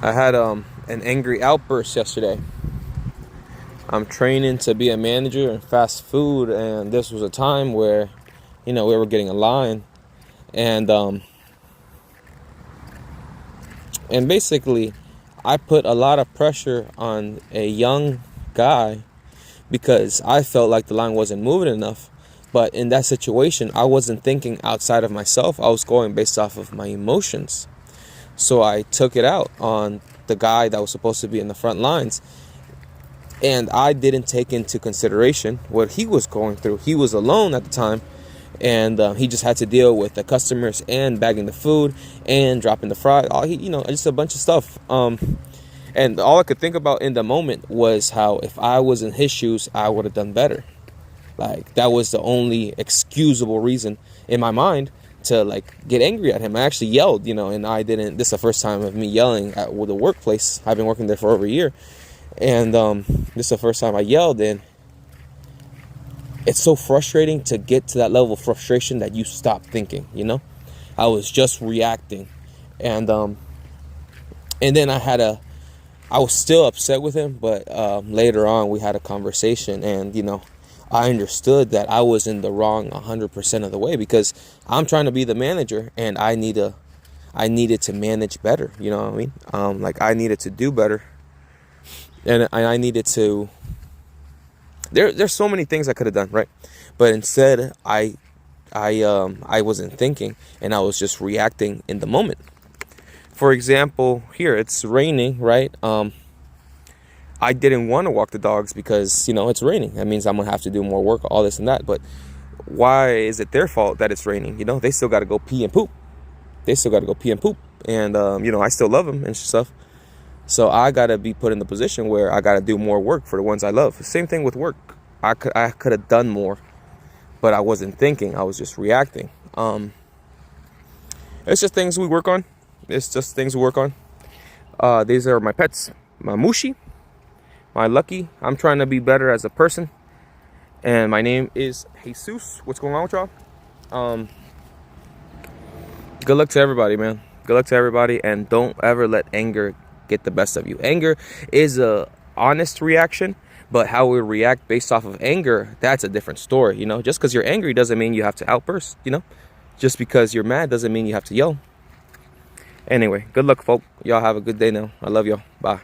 I had an angry outburst yesterday. I'm training to be a manager in fast food, and this was a time where, we were getting a line, and basically, I put a lot of pressure on a young guy because I felt like the line wasn't moving enough. But in that situation, I wasn't thinking outside of myself. I was going based off of my emotions. So I took it out on the guy that was supposed to be in the front lines. And I didn't take into consideration what he was going through. He was alone at the time, and he just had to deal with the customers and bagging the food and dropping the fries. Just a bunch of stuff. And all I could think about in the moment was how if I was in his shoes, I would have done better. Like, that was the only excusable reason in my mind to get angry at him. I actually yelled, and I didn't. This is the first time of me yelling at the workplace. I've been working there for over a year. And this is the first time I yelled, and it's so frustrating to get to that level of frustration that you stop thinking. I was just reacting, and then I was still upset with him, but later on we had a conversation, and I understood that I was in the wrong 100% of the way, because I'm trying to be the manager, and I needed to manage better. You know what I mean? I needed to do better. And I needed to. There's so many things I could have done, right? But instead, I wasn't thinking, and I was just reacting in the moment. For example, here it's raining, right? I didn't want to walk the dogs because it's raining. That means I'm gonna have to do more work, all this and that. But why is it their fault that it's raining? They still got to go pee and poop. And I still love them and stuff. So I gotta be put in the position where I gotta do more work for the ones I love. Same thing with work. I could have done more, but I wasn't thinking. I was just reacting. It's just things we work on. These are my pets, my Mushi, my Lucky. I'm trying to be better as a person, and my name is Jesus. What's going on with y'all? Good luck to everybody, man. Good luck to everybody, and don't ever let anger get the best of you. Anger is a honest reaction, but how we react based off of anger, that's a different story. Just because you're angry doesn't mean you have to outburst. Just because you're mad doesn't mean you have to yell. Anyway, good luck, folk. Y'all have a good day now. I love y'all. Bye.